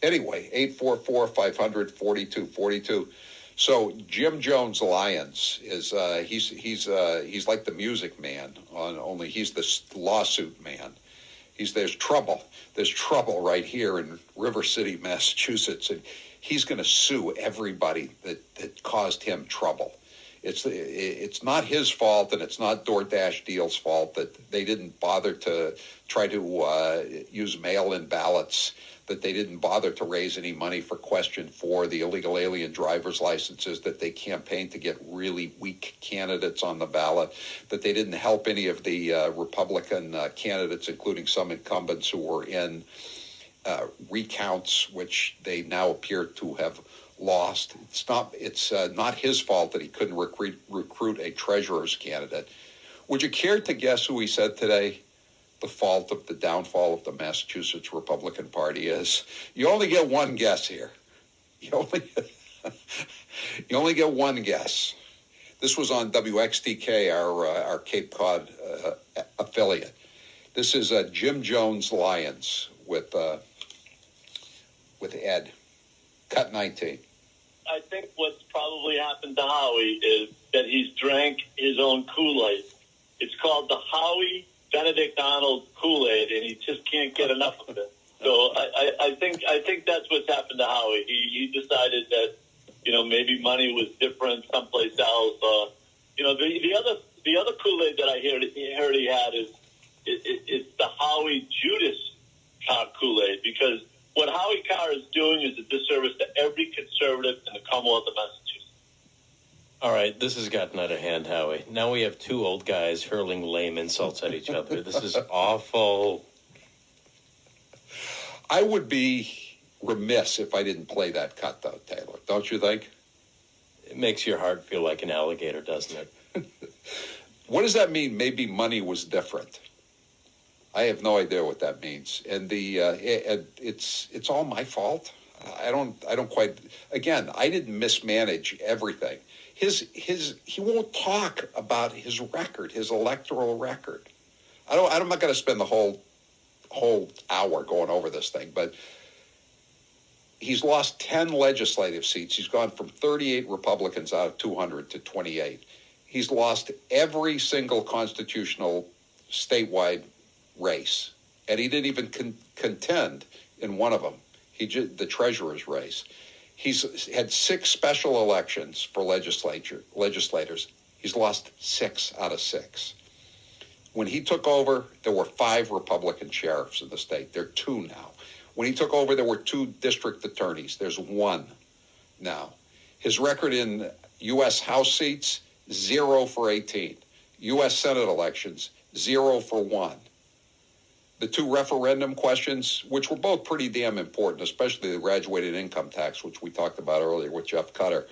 Anyway, 844-500-4242. So Jim Jones Lyons is he's like the Music Man, only he's the lawsuit man. There's trouble right here in River City, Massachusetts, and he's going to sue everybody that caused him trouble. It's not his fault, and it's not DoorDash Deal's fault that they didn't bother to try to use mail-in ballots, that they didn't bother to raise any money for Question 4, the illegal alien driver's licenses, that they campaigned to get really weak candidates on the ballot, that they didn't help any of the Republican candidates, including some incumbents who were in recounts, which they now appear to have lost. It's not his fault that he couldn't recruit a treasurer's candidate. Would you care to guess who he said today the downfall of the Massachusetts Republican Party is? You only get one guess here. You only get one guess. This was on WXTK, our Cape Cod affiliate. This is Jim Jones Lyons with Ed. Cut 19. I think what's probably happened to Howie is that he's drank his own Kool-Aid. It's called the Howie Benedict Arnold Kool-Aid, and he just can't get enough of it. So I think that's what's happened to Howie. He decided that, maybe money was different someplace else. The other Kool-Aid that I heard he had is the Howie Judas Carr Kool-Aid, because what Howie Carr is doing is a disservice to every conservative in the Commonwealth of Massachusetts. All right, this has gotten out of hand, Howie. Now we have two old guys hurling lame insults at each other. This is awful. I would be remiss if I didn't play that cut, though, Taylor. Don't you think? It makes your heart feel like an alligator, doesn't it? What does that mean? Maybe money was different. I have no idea what that means, and it's all my fault. I don't quite. Again, I didn't mismanage everything. He won't talk about his record, his electoral record. I'm not going to spend the whole hour going over this thing, but he's lost 10 legislative seats. He's gone from 38 Republicans out of 200 to 28. He's lost every single constitutional statewide race, and he didn't even contend in one of them. The treasurer's race. He's had 6 special elections for legislators. He's lost 6 out of 6. When he took over, there were 5 Republican sheriffs in the state. There are 2 now. When he took over, there were 2 district attorneys. There's 1 now. His record in U.S. House seats, 0 for 18. U.S. Senate elections, 0 for 1. The 2 referendum questions, which were both pretty damn important, especially the graduated income tax, which we talked about earlier with Jeff Cutter,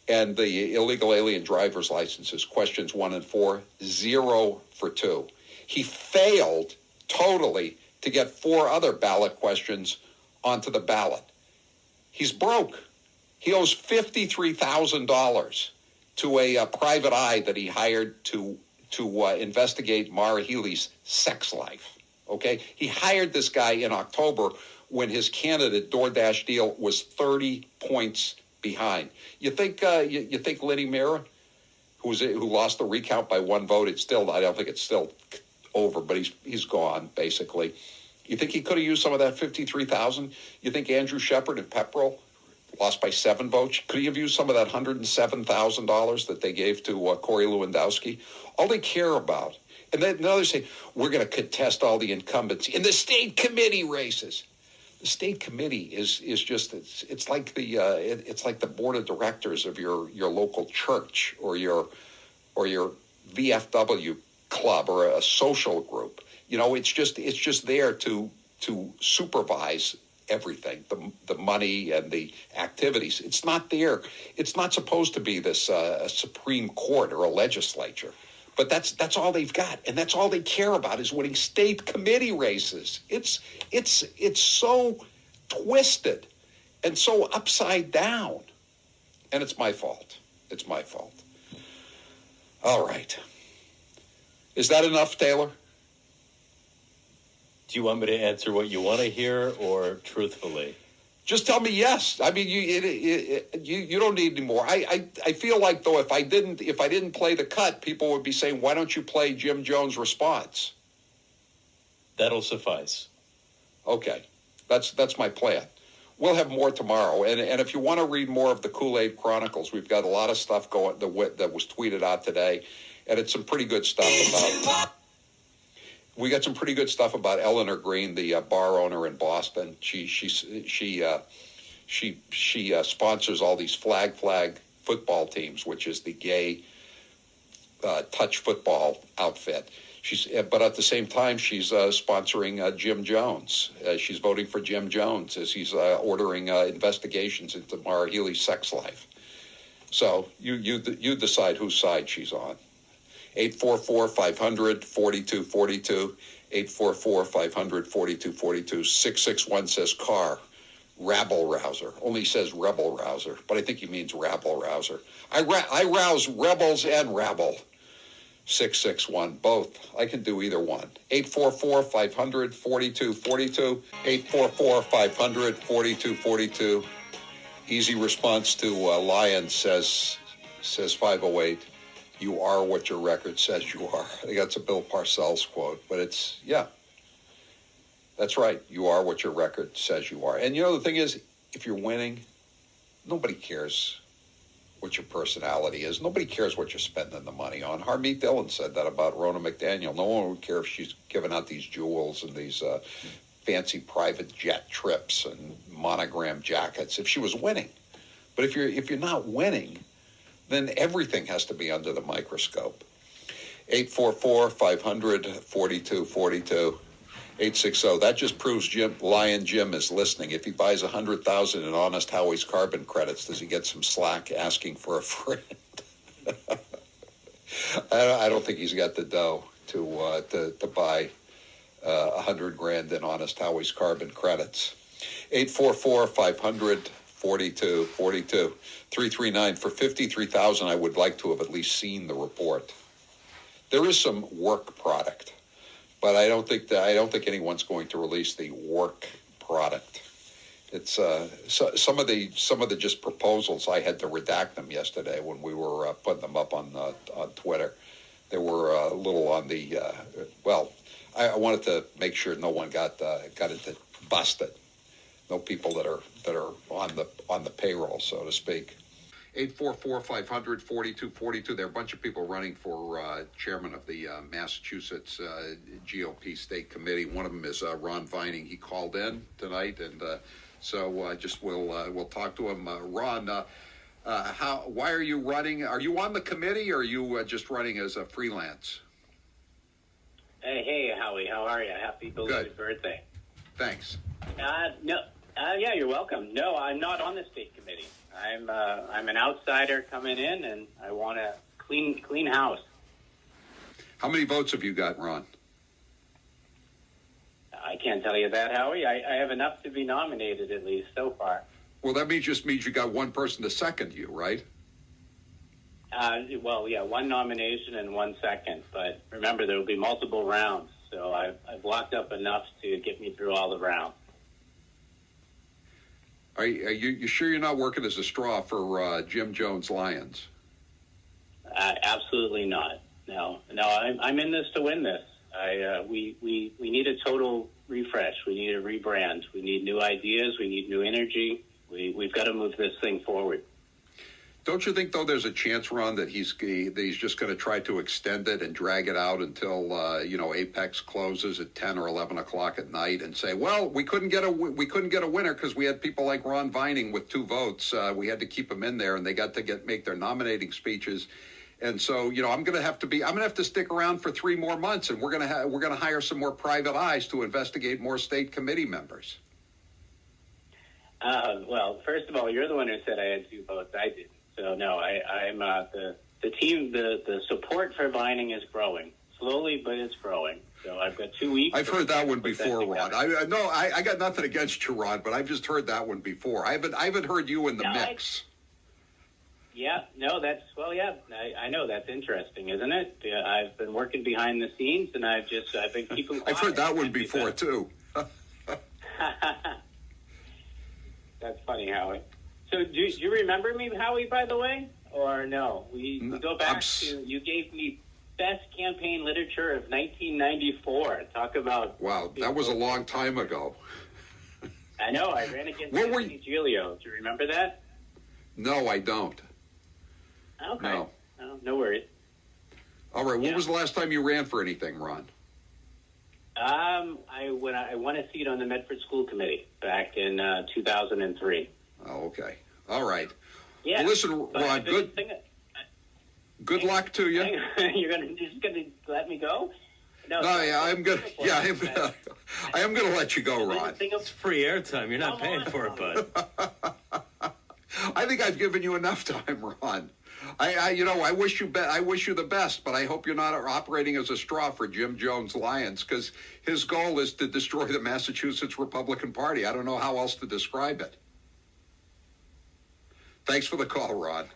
and the illegal alien driver's licenses, questions 1 and 4, 0 for 2. He failed totally to get 4 other ballot questions onto the ballot. He's broke. He owes $53,000 to a private eye that he hired to investigate Mara Healey's sex life. Okay, he hired this guy in October when his candidate DoorDash Deal was 30 points behind. You think Lenny Mira, who lost the recount by 1 vote, I don't think it's still over, but he's gone basically. You think he could have used some of that 53,000? You think Andrew Shepard and Pepperell lost by 7 votes? Could he have used some of that $107,000 that they gave to Corey Lewandowski? All they care about. And then now they say, we're going to contest all the incumbents in the state committee races. The state committee is just, it's like the board of directors of your local church or your VFW club or a social group. It's just there to supervise everything, the money and the activities. It's not there. It's not supposed to be this a Supreme Court or a legislature. But that's all they've got, and that's all they care about is winning state committee races. It's so twisted and so upside down, and it's my fault. It's my fault. All right. Is that enough, Taylor? Do you want me to answer what you want to hear or truthfully? Just tell me yes. I mean, you don't need any more. I feel like though if I didn't play the cut, people would be saying, why don't you play Jim Jones' response? That'll suffice. Okay, that's my plan. We'll have more tomorrow, and if you want to read more of the Kool-Aid Chronicles, we've got a lot of stuff going that was tweeted out today, and it's some pretty good stuff about. We got some pretty good stuff about Eleanor Green, the bar owner in Boston. She sponsors all these flag football teams, which is the gay touch football outfit. But at the same time, she's sponsoring Jim Jones. She's voting for Jim Jones as he's ordering investigations into Maura Healey's sex life. So you decide whose side she's on. 844-500-4242, 844-500-4242, 661 says Carr, rabble-rouser. Only says rebel-rouser, but I think he means rabble-rouser. I rouse rebels and rabble. 661, both. I can do either one. 844-500-4242, 844-500-4242. Easy response to Lion says 508. You are what your record says you are. I think that's a Bill Parcells quote, but it's, yeah. That's right. You are what your record says you are. And the thing is, if you're winning, nobody cares what your personality is. Nobody cares what you're spending the money on. Harmeet Dillon said that about Rona McDaniel. No one would care if she's giving out these jewels and these fancy private jet trips and monogram jackets if she was winning. But if you're not winning, then everything has to be under the microscope. 844-500-4242. 860. That just proves Lion Jim is listening. If he buys 100,000 in Honest Howie's carbon credits, does he get some slack asking for a friend? I don't think he's got the dough to buy 100 grand in Honest Howie's carbon credits. 844-500-4242. 339 for 53,000. I would like to have at least seen the report. There is some work product, but I don't think anyone's going to release the work product. It's some of the just proposals. I had to redact them yesterday when we were putting them up on Twitter. They were a little on the I wanted to make sure no one got into busted. No people that are on the payroll, so to speak. 844-500-4242. There are a bunch of people running for chairman of the Massachusetts GOP State Committee. One of them is Ron Vining. He called in tonight, and so we'll talk to him. Ron, why are you running? Are you on the committee, or are you just running as a freelance? Hey, Howie, how are you? Happy belated birthday. Thanks. No, yeah, you're welcome. No, I'm not on the state committee. I'm an outsider coming in, and I want a clean house. How many votes have you got, Ron? I can't tell you that, Howie. I have enough to be nominated, at least so far. Well, that means you got one person to second you, right? Well, yeah, one nomination and 1 second. But remember, there will be multiple rounds, so I've locked up enough to get me through all the rounds. Are you sure you're not working as a straw for Jim Jones Lions? Absolutely not. No. I'm in this to win this. We need a total refresh. We need a rebrand. We need new ideas. We need new energy. We've got to move this thing forward. Don't you think, though, there's a chance, Ron, that he's just going to try to extend it and drag it out until Apex closes at 10 or 11 o'clock at night and say, well, we couldn't get a winner because we had people like Ron Vining with 2 votes. We had to keep them in there, and they got to make their nominating speeches. And so, I'm going to have to stick around for 3 more months, and we're going to hire some more private eyes to investigate more state committee members. Well, first of all, you're the one who said I had 2 votes. I didn't. So no, I'm the team. The support for Vining is growing slowly, but it's growing. So I've got 2 weeks. I've heard that one before, Ron. I got nothing against you, Ron, but I've just heard that one before. I haven't heard you in the mix. I know that's interesting, isn't it? I've been working behind the scenes, and I've been keeping quiet. I've heard that one before too. That's funny, Howie. So do you remember me, Howie, by the way? Or no? We go back to, you gave me best campaign literature of 1994. Talk about... Wow, that was a long time ago. I know, I ran against What were Anthony Giglio. Do you remember that? No, I don't. Okay. No. No worries. All right, what Yeah. was the last time you ran for anything, Ron? I won a seat on the Medford School Committee back in 2003. Oh, okay. All right. Yeah. Well, listen, But Ron, good luck to you. You're just gonna let me go? No, I am gonna let you go, Ron. It's free airtime. You're not paying for it, bud. I think I've given you enough time, Ron. I wish you the best, but I hope you're not operating as a straw for Jim Jones Lyons, because his goal is to destroy the Massachusetts Republican Party. I don't know how else to describe it. Thanks for the call, Ron.